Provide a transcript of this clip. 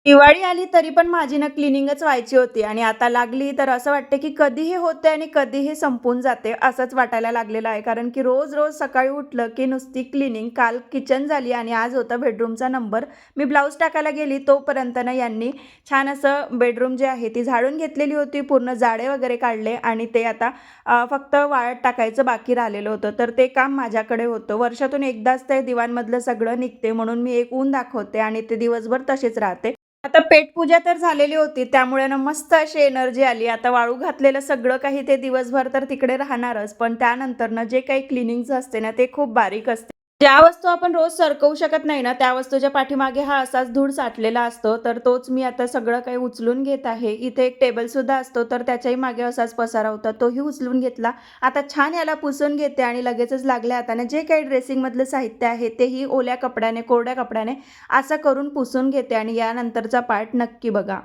दिवाळी आली तरी पण माझी ना क्लिनिंगच व्हायची होती आणि आता लागली तर असं वाटतं की कधी हे होते आणि कधी हे संपून जाते असंच वाटायला लागलेलं आहे. कारण की रोज-रोज सकाळी उठलं की नुसती क्लिनिंग. काल किचन झाली आणि आज होता बेडरूमचा नंबर. मी ब्लाउज टाकायला गेली तोपर्यंत ना यांनी छान असं बेडरूम जे आहे ती झाडून घेतलेली होती. पूर्ण जाडे वगैरे काढले आणि ते आता फक्त वाळत टाकायचं बाकी राहिलेलं होतं. तर ते काम माझ्याकडे होतं. वर्षातून एकदाच ते दिवाणमधलं सगळं निघते म्हणून मी एक ऊन दाखवते आणि ते दिवसभर तसेच राहते. आता पेटपूजा तर झालेली होती, त्यामुळे ना मस्त अशी एनर्जी आली. आता वाळू घातलेलं सगळं काही ते दिवसभर तर तिकडे राहणारच, पण त्यानंतरनं जे काही क्लिनिंगचं असते ना, ते खूप बारीक असते. ज्या वस्तू आपण रोज सरकवू शकत नाही ना, त्या वस्तूच्या पाठीमागे हा असाच धूळ साठलेला असतो. तर तोच मी आता सगळं काही उचलून घेत आहे. इथे एक टेबलसुद्धा असतो, तर त्याच्याही मागे असाच पसारा होता. तोही उचलून घेतला. आता छान याला पुसून घेते आणि लगेचच लागल्या हाताने जे काही ड्रेसिंगमधलं साहित्य आहे, तेही ओल्या कपड्याने, कोरड्या कपड्याने असं करून पुसून घेते आणि यानंतरचा पार्ट नक्की बघा.